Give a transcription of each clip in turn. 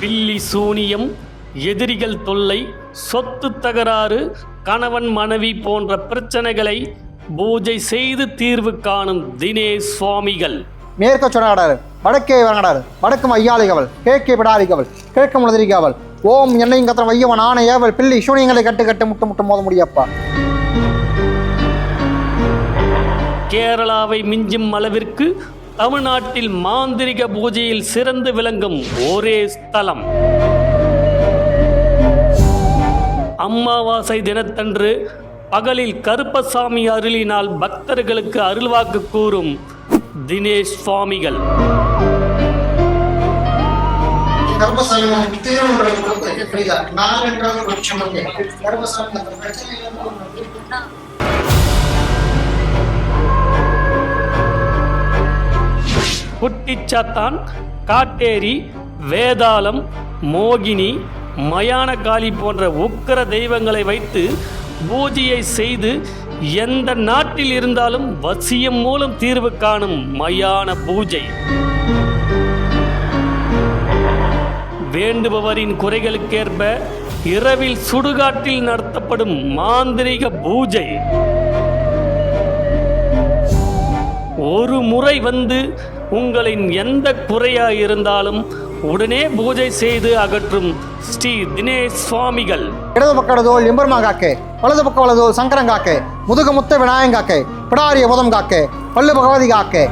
பில்லி சூனியம், எதிரிகள் தொல்லை, சொத்து தகராறு, கணவன் மனைவி போன்ற பிரச்சனைகளை பூஜை செய்து தீர்வு காணும் தினேஷ் சுவாமிகள். மேற்க சொன்னாடாரு, வடக்கே வரங்கடாரு, வடக்கும் ஐயாளிகவள், கிழக்கே பிடாரிகவள், கிழக்கு முளதிரிகவள், ஓம் என்னையும் கத்திரம் ஐயவன் ஆன ஏவல் பில்லி சூனியங்களை கட்டு கட்டு முட்டு முட்டு மோத முடியப்பா. கேரளாவை மிஞ்சும் அளவிற்கு தமிழ்நாட்டில் மாந்திரிக பூஜையில் சிறந்து விளங்கும் ஒரே ஸ்தலம். அமாவாசை தினத்தன்று பகலில் கருப்பசாமி அருளினால் பக்தர்களுக்கு அருள்வாக்கு கூறும் தினேஷ் சுவாமிகள். குட்டிச்சாத்தான், காட்டேரி, வேதாளம், மோகினி, மயானகாளி போன்ற உக்கிர தெய்வங்களை வைத்து பூஜையை செய்து எந்த நாட்டில் இருந்தாலும் வசியம் மூலம் தீர்வு காணும் மயான பூஜை. வேண்டுபவரின் குறைகளுக்கேற்ப இரவில் சுடுகாட்டில் நடத்தப்படும் மாந்திரிக பூஜை. ஒரு முறை வந்து உங்களின் எந்த குறையாக இருந்தாலும் உடனே பூஜை செய்து அகற்றும் ஸ்ரீ தினேஷ் சுவாமிகள். இடது பக்கடதோல் எம்பெருமாங்காக்கே, வலது பக்க வலதோல் சங்கரங்காக்கே, முதுகு முத்த விநாயகாக்கே, பிடாரிய புதம் காக்கே, பல்லு பகவதி காக்கே.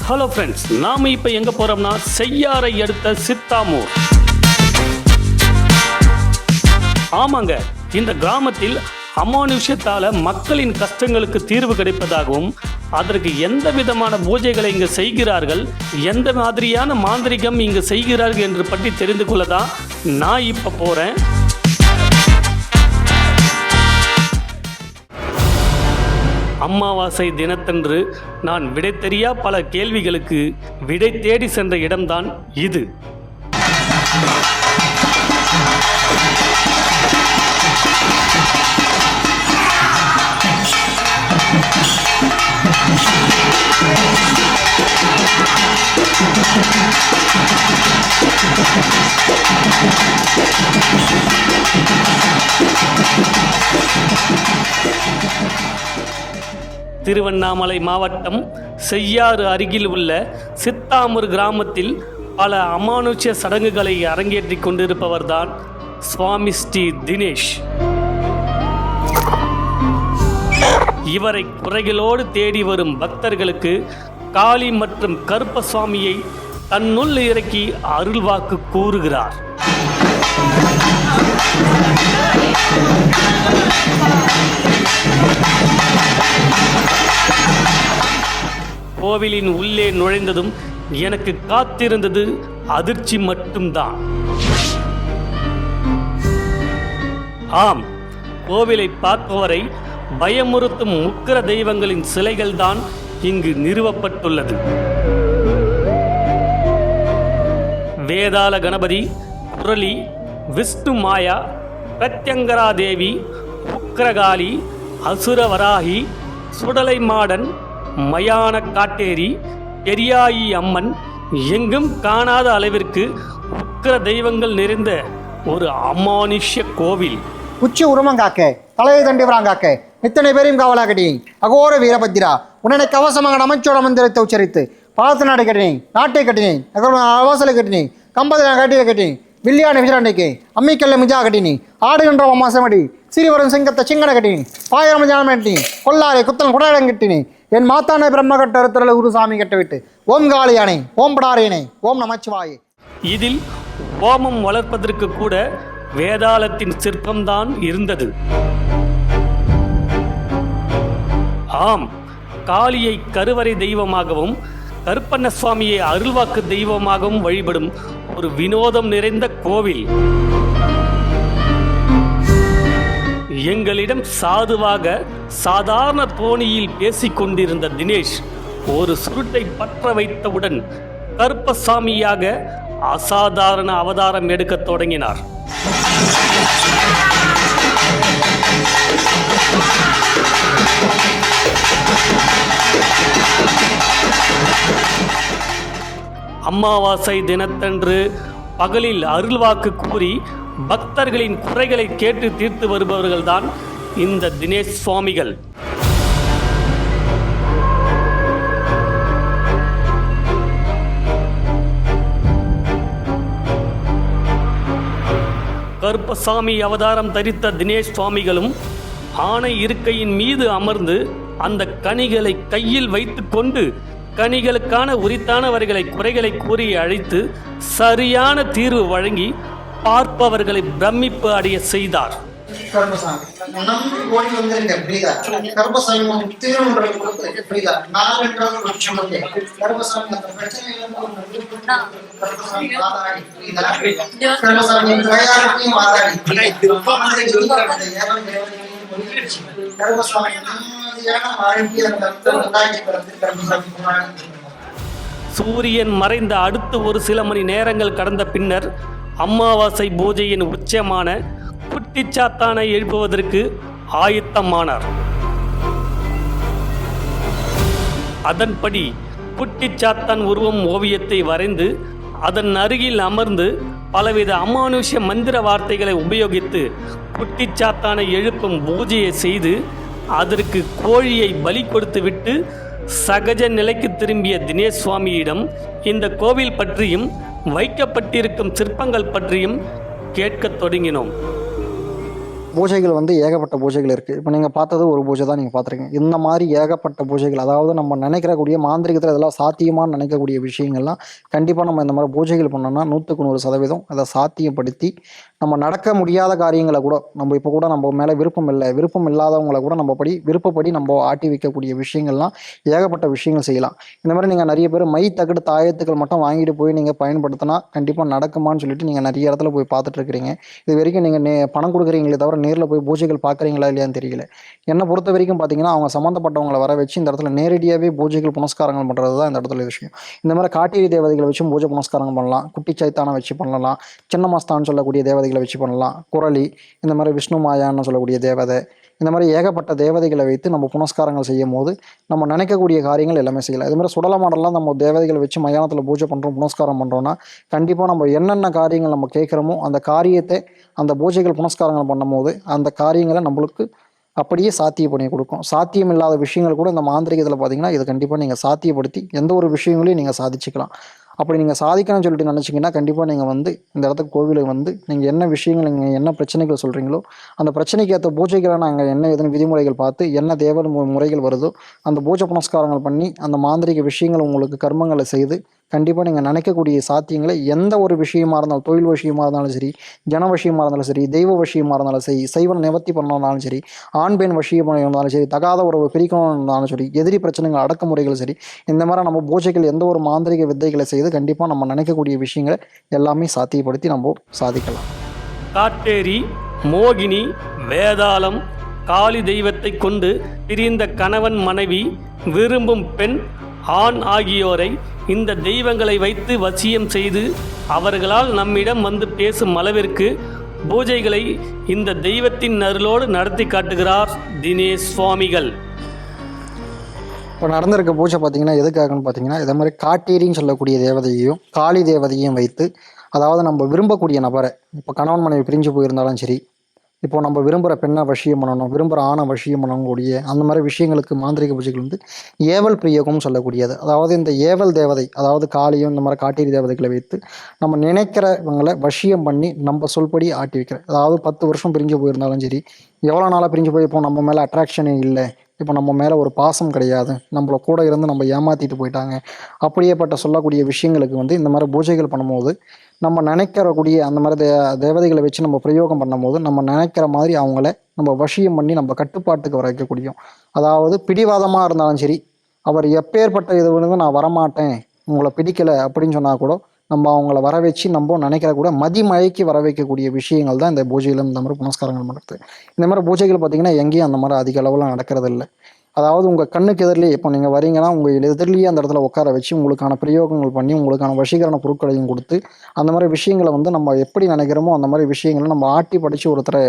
ஹலோ ஃப்ரெண்ட்ஸ், நாம் இப்போ எங்கே போகிறோம்னா செய்யாரை அடுத்த சித்தாமூர். ஆமாங்க, இந்த கிராமத்தில் அமானுஷ்யத்தால் மக்களின் கஷ்டங்களுக்கு தீர்வு கிடைப்பதாகவும் அதற்கு எந்த விதமான பூஜைகளை இங்கு செய்கிறார்கள், எந்த மாதிரியான மாந்திரிகம் இங்கு செய்கிறார்கள் என்று பற்றி தெரிந்து கொள்ள தான் நான் இப்போ போகிறேன். அமாவாசை தினத்தன்று நான் விடை தெரியா பல கேள்விகளுக்கு விடை தேடி சென்ற இடம்தான் இது. திருவண்ணாமலை மாவட்டம் செய்யாறு அருகில் உள்ள சித்தாமூர் கிராமத்தில் பல அமானுஷ்ய சடங்குகளை அரங்கேற்றி கொண்டிருப்பவர்தான் சுவாமி ஸ்ரீ தினேஷ். இவரை குறைகளோடு தேடி வரும் பக்தர்களுக்கு காளி மற்றும் கருப்பசுவாமியை தன்னுள் இறக்கி அருள்வாக்கு கூறுகிறார். கோவிலின் உள்ளே நுழைந்ததும் எனக்கு காத்திருந்தது அதிர்ச்சி மட்டும்தான். ஆம், கோவிலை பார்ப்பவரை பயமுறுத்தும் உக்கிர தெய்வங்களின் சிலைகள் தான் இங்கு நிறுவப்பட்டுள்ளது. வேதாள கணபதி, குரலி, விஷ்ணு மாயா, பிரத்யங்கரா தேவி, உக்கிரகாளி, அசுரவராகி, சுடலை மாடன், மயான காட்டேரி, பெரியாயி அம்மன், எங்கும் காணாத அளவிற்கு உக்கிர தெய்வங்கள் நிறைந்த ஒரு அமானுஷ்ய கோவில். உச்சி உருமங்காக்கே, தலையை தண்டி வராங்காக்கே, இத்தனை பேரையும் காவலாக்கட்டி அகோர வீரபத்திரா உடனே கவசமாக அமைச்சோட மந்திரத்தை உச்சரித்து பாலத்து நாட்டை கட்டினேன், நாட்டை கட்டினேன், அவசலை கட்டினேன், கம்பத்தை கட்டியை கட்டினேன், வில்லியான விஜயாண்டைக்கு அம்மிக்கல்ல மிஜா கட்டினி, ஆடுகின்ற மாசமடி, சிறிவரும் சிங்கத்தை சிங்கனை கட்டினி, பாயிரம் ஜானம் கட்டினி, கொல்லாரை குத்தன் குடாடம் கட்டினி, என் மாத்தானை பிரம்ம கட்ட அறுத்தல குருசாமி கட்டவிட்டு ஓம் காளியானே, ஓம் படாரியனே, ஓம் நமச்சிவாயே. இதில் ஓமம் வளர்ப்பதற்கு கூட வேதாளத்தின் சிற்பம்தான் இருந்தது. ஆம், காளியை கருவறை தெய்வமாகவும் கருப்பண்ண சுவாமியை அருள்வாக்கு தெய்வமாகவும் வழிபடும் ஒரு வினோதம் நிறைந்த கோவில். எங்களிடம் சாதுவாக சாதாரண தோணியில் பேசிக்கொண்டிருந்த தினேஷ் ஒரு சுருட்டை பற்ற வைத்தவுடன் கருப்பசாமியாக அசாதாரண அவதாரம் எடுக்கத் தொடங்கினார். அமாவாசை தினத்தன்று பகலில் அருள்வாக்கு கூறி பக்தர்களின் குறைகளை கேட்டு தீர்த்து வருபவர்கள்தான் இந்த தினேஷ் சுவாமிகள். கருப்பசாமி அவதாரம் தரித்த தினேஷ் சுவாமிகளும் ஆனை இருக்கையின் மீது அமர்ந்து அந்த கனிகளை கையில் வைத்து கொண்டு கனிகளுக்கான உரித்தானவர்களை குறைகளை கூறி அழைத்து சரியான தீர்வு வழங்கி பார்ப்பவர்களை பிரமிப்பு அடைய செய்தார். கருப்பசாமி நம்பி ஓடி வந்திருக்க புரியுதா? கருப்பசாமி திருநூறு புரியுதா? நான் என்றால் ஒரு விஷயம் இல்லை. கருப்பசாமி அந்த பிரச்சனையிலிருந்து கருப்பசாமி வாதாடி புரியுதா? கருப்பசாமி தயாரிப்பையும் வாதாடி கருப்பசாமி நிம்மதியான வாழ்க்கையை உண்டாக்கி கருப்பசாமி சூரியன் மறைந்த அடுத்து ஒரு சில மணி நேரங்கள் கடந்த பின்னர் அமாவாசை பூஜையின் உச்சமான குட்டிச்சாத்தானை எழுப்புவதற்கு ஆயத்தமானார். அதன்படி குட்டிச்சாத்தான் உருவம் ஓவியத்தை வரைந்து அதன் அருகில் அமர்ந்து பலவித அமானுஷ்ய மந்திர வார்த்தைகளை உபயோகித்து குட்டிச்சாத்தானை எழுப்பும் பூஜையை செய்து அதற்கு கோழியை பலி கொடுத்துவிட்டு சகஜ நிலைக்கு திரும்பிய தினேஷ் சுவாமியிடம் இந்த கோவில் பற்றியும் வைக்கப்பட்டிருக்கும் சிற்பங்கள் பற்றியும் கேட்கத் தொடங்கினோம். பூஜைகள் வந்து ஏகப்பட்ட பூஜைகள் இருக்குது. இப்போ நீங்கள் பார்த்தது ஒரு பூஜை தான் நீங்கள் பார்த்துருக்கீங்க. இந்த மாதிரி ஏகப்பட்ட பூஜைகள், அதாவது நம்ம நினைக்கிறக்கூடிய மாந்திரிகத்தில் இதெல்லாம் சாத்தியமானு நினைக்கக்கூடிய விஷயங்கள்லாம் கண்டிப்பாக நம்ம இந்த மாதிரி பூஜைகள் பண்ணோம்னா 100% அதை சாத்தியப்படுத்தி நம்ம நடக்க முடியாத காரியங்களை கூட நம்ம இப்போ கூட நம்ம மேலே விருப்பம் இல்லாதவங்களை கூட விருப்பப்படி நம்ம ஆட்டி வைக்கக்கூடிய விஷயங்கள்லாம் ஏகப்பட்ட விஷயங்கள் செய்யலாம். இந்த மாதிரி நீங்கள் நிறைய பேர் மை தகடு தாயத்துக்கள் மட்டும் வாங்கிட்டு போய் நீங்கள் பயன்படுத்தினா கண்டிப்பாக நடக்குமான்னு சொல்லிட்டு நீங்கள் நிறைய இடத்துல போய் பார்த்துட்டு இருக்கிறீங்க. இது வரைக்கும் நீங்கள் பணம் கொடுக்குறீங்களே தவிர நேரில் போய் பூஜைகள் பார்க்குறீங்களா இல்லையான்னு தெரியல. என்னை பொறுத்த வரைக்கும் பார்த்தீங்கன்னா அவங்க சம்மந்தப்பட்டவங்களை வர வச்சு இந்த இடத்துல நேரடியாகவே பூஜைகள் புனஸ்காரங்கள் பண்ணுறது தான் இந்த இடத்துல விஷயம். இந்த மாதிரி காட்டேரி தேவதைகளை வச்சு பூஜை புனஸ்காரங்கள் பண்ணலாம், குட்டி சைத்தானை வச்சு பண்ணலாம், சின்னமஸ்தான் சொல்லக்கூடிய தேவதைகளை வச்சு பண்ணலாம், குரலி, இந்த மாதிரி விஷ்ணு மாயான்னு சொல்லக்கூடிய தேவதை, இந்த மாதிரி ஏகப்பட்ட தேவதைகளை வைத்து நம்ம புனஸ்காரங்கள் செய்யும் போது நம்ம நினைக்கக்கூடிய காரியங்கள் எல்லாமே செய்யலாம். இது மாதிரி சுடல மாடலாம் நம்ம தேவதைகளை வச்சு மயானத்தில் பூஜை பண்ணுறோம், புனஸ்காரம் பண்ணுறோன்னா கண்டிப்பாக நம்ம என்னென்ன காரியங்கள் நம்ம கேட்குறோமோ அந்த காரியத்தை அந்த பூஜைகள் புனஸ்காரங்கள் பண்ணும் போது அந்த காரியங்களை நம்மளுக்கு அப்படியே சாத்தியம் பண்ணி கொடுக்கும். சாத்தியம் இல்லாத விஷயங்கள் கூட இந்த மாந்திரிகத்தில் பார்த்தீங்கன்னா இதை கண்டிப்பாக நீங்கள் சாத்தியப்படுத்தி எந்த ஒரு விஷயங்களையும் நீங்கள் சாதிச்சுக்கலாம். அப்படி நீங்கள் சாதிக்கணும்னு சொல்லிட்டு நினச்சிங்கன்னா கண்டிப்பாக நீங்கள் வந்து இந்த இடத்துக்கு கோவிலுக்கு வந்து நீங்கள் என்ன விஷயங்கள், நீங்கள் என்ன பிரச்சனைகள் சொல்கிறீங்களோ அந்த பிரச்சனைக்கு ஏற்ற பூஜைகளை நாங்கள் என்ன எதுன்னு விதிமுறைகள் பார்த்து என்ன தேவ முறைகள் வருதோ அந்த பூஜை புனஸ்காரங்கள் பண்ணி அந்த மாந்திரிக விஷயங்கள் உங்களுக்கு கர்மங்களை செய்து கண்டிப்பாக நீங்கள் நினைக்கக்கூடிய சாத்தியங்களை எந்த ஒரு விஷயமா இருந்தாலும், தொழில் விஷயமா இருந்தாலும் சரி, ஜன விஷயமா இருந்தாலும் சரி, தெய்வ விஷயமா இருந்தாலும் சரி, சைவ நிவர்த்தி பண்ணாலும் சரி, ஆண் பெண் விஷயம் இருந்தாலும் சரி, தகாத உறவு பிரிக்கணும் இருந்தாலும் சரி, எதிரி பிரச்சனைகள் அடக்குமுறைகள் சரி, இந்த மாதிரி நம்ம பூஜைகள் எந்த ஒரு மாந்திரிக வித்தைகளை செய்து கண்டிப்பாக நம்ம நினைக்கக்கூடிய விஷயங்களை எல்லாமே சாத்தியப்படுத்தி நம்ம சாதிக்கலாம். காட்டேரி, மோகினி, வேதாளம், காளி தெய்வத்தை கொண்டு பிரிந்த கணவன் மனைவி, விரும்பும் பெண் ஆண் ஆகியோரை இந்த தெய்வங்களை வைத்து வசியம் செய்து அவர்களால் நம்மிடம் வந்து பேசும் அளவிற்கு பூஜைகளை இந்த தெய்வத்தின் அருளோடு நடத்தி காட்டுகிறார் தினேஷ் சுவாமிகள். இப்போ நடந்திருக்க பூஜை பார்த்தீங்கன்னா எதுக்காகன்னு பார்த்தீங்கன்னா இதை மாதிரி காட்டேரின்னு சொல்லக்கூடிய தேவதையையும் காளி தேவதையும் வைத்து, அதாவது நம்ம விரும்பக்கூடிய நபரை, இப்போ கணவன் மனைவி பிரிஞ்சு போயிருந்தாலும் சரி, இப்போ நம்ம விரும்புகிற பெண்ணை வசியம் பண்ணணும், விரும்புகிற ஆணை வசியம் பண்ணக்கூடிய அந்த மாதிரி விஷயங்களுக்கு மாந்திரிக பூஜைகள் வந்து ஏவல் பிரியகம்னு சொல்லக்கூடியது. அதாவது இந்த ஏவல் தேவதை, அதாவது காளியும் இந்த மாதிரி காட்டேரி தேவதைகளை வைத்து நம்ம நினைக்கிறவங்களை வசியம் பண்ணி நம்ம சொல்படி ஆட்டி வைக்கிறேன். அதாவது 10 வருஷம் பிரிஞ்சு போயிருந்தாலும் சரி, எவ்வளோ நாளாக பிரிஞ்சு போய் இப்போ நம்ம மேலே அட்ராக்ஷனே இல்லை, இப்போ நம்ம மேலே ஒரு பாசம் கிடையாது, நம்மளை கூட இருந்து நம்ம ஏமாற்றிட்டு போயிட்டாங்க, அப்படியேப்பட்ட சொல்லக்கூடிய விஷயங்களுக்கு வந்து இந்த மாதிரி பூஜைகள் பண்ணும்போது நம்ம நினைக்கிறக்கூடிய அந்த மாதிரி தேவதைகளை வச்சு நம்ம பிரயோகம் பண்ணும்போது நம்ம நினைக்கிற மாதிரி அவங்கள நம்ம வசியம் பண்ணி நம்ம கட்டுப்பாட்டுக்கு வர வைக்கக்கூடிய, அதாவது பிடிவாதமாக இருந்தாலும் சரி, அவர் எப்பேற்பட்ட இது வந்து நான் வரமாட்டேன் உங்களை பிடிக்கலை அப்படின்னு சொன்னால் கூட நம்ம அவங்கள வர வச்சு நம்ம நினைக்கிற கூட மதிமழைக்கு வர வைக்கக்கூடிய விஷயங்கள் தான் இந்த பூஜையிலும் இந்த மாதிரி புனஸ்காரங்கள் பண்ணுறது. இந்த மாதிரி பூஜைகள் பார்த்திங்கன்னா எங்கேயும் அந்த மாதிரி அதிக அளவில் நடக்கிறது இல்லை. அதாவது உங்கள் கண்ணுக்கு எதிரிலேயே இப்போ நீங்கள் வரீங்கன்னா உங்கள் எதிரிலேயே அந்த இடத்துல உட்கார வச்சு உங்களுக்கான பிரயோகங்கள் பண்ணி உங்களுக்கான வசீகரண பொருட்களையும் கொடுத்து அந்த மாதிரி விஷயங்களை வந்து நம்ம எப்படி நினைக்கிறோமோ அந்த மாதிரி விஷயங்களை நம்ம ஆட்டி படித்து ஒருத்தரை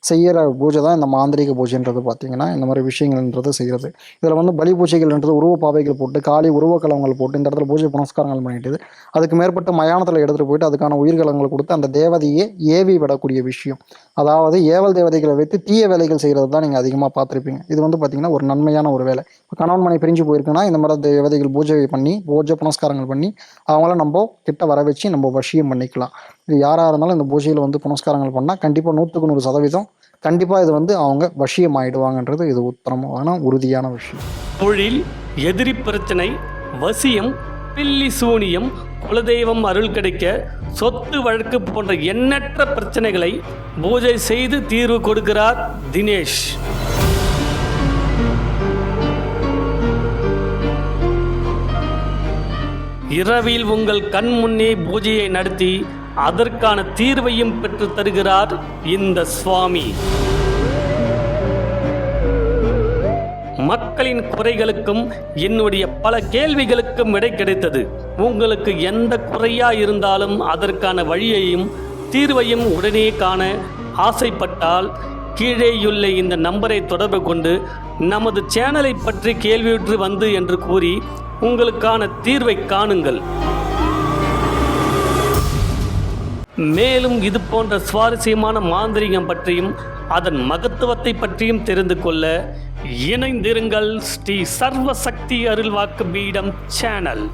செய்கிற பூஜை தான் இந்த மாந்திரிக பூஜைன்றது. பார்த்தீங்கன்னா இந்த மாதிரி விஷயங்கள்ன்றது செய்கிறது. இதில் வந்து பலி பூஜைகள்ன்றது உருவ பாவைகள் போட்டு காளி உருவக்கலங்கள் போட்டு இந்த இடத்துல பூஜை புனஸ்காரங்கள் பண்ணிட்டு அதுக்கு மேற்பட்டு மயானத்தில் எடுத்துகிட்டு போயிட்டு அதுக்கான உயிர்கலங்களை கொடுத்து அந்த தேவதையே ஏவி விடக்கூடிய விஷயம். அதாவது ஏவல் தேவதைகளை வைத்து தீய வேலைகள் செய்கிறது தான் நீங்கள் அதிகமாக பார்த்துருப்பீங்க. இது வந்து பார்த்திங்கன்னா ஒரு நன்மையான ஒரு வேலை. இப்போ கணவன் மனை பிரிஞ்சு போயிருக்குன்னா இந்த மாதிரி தேவதைகள் பூஜை பண்ணி பூஜை புனஸ்காரங்கள் பண்ணி அவங்கள நம்ம கிட்ட வர வச்சு நம்ம வசியம் பண்ணிக்கலாம். இது யாராக இருந்தாலும் இந்த பூஜையில் வந்து புனஸ்காரங்கள் பண்ணால் கண்டிப்பாக 100% கண்டிப்பாக இது வந்து அவங்க வசியம் ஆகிடுவாங்கன்றது இது உத்தரமான உறுதியான விஷயம். தொழில், எதிரி பிரச்சனை, வசியம், பில்லி சூனியம், குலதெய்வம் அருள் கிடைக்க, சொத்து வழக்கு போன்ற எண்ணற்ற பிரச்சனைகளை பூஜை செய்து தீர்வு கொடுக்கிறார் தினேஷ். இரவில் உங்கள் கண் முன்னே பூஜையை நடத்தி அதற்கான தீர்வையும் பெற்று தருகிறார் இந்த சுவாமி. மக்களின் குறைகளுக்கும் என்னுடைய பல கேள்விகளுக்கும் விடை கிடைத்தது. உங்களுக்கு எந்த குறையா இருந்தாலும் அதற்கான வழியையும் தீர்வையும் உடனே காண ஆசைப்பட்டால் கீழேயுள்ள இந்த நம்பரை தொடர்பு கொண்டு நமது சேனலை பற்றி கேள்வியுற்று வந்து என்று கூறி உங்களுக்கான தீர்வை காணுங்கள். மேலும் இது போன்ற சுவாரஸ்யமான மாந்திரிகம் பற்றியும் அதன் மகத்துவத்தை பற்றியும் தெரிந்து கொள்ள இணைந்திருங்கள் ஸ்ரீ சர்வசக்தி அருள்வாக்கு பீடம் சேனல்.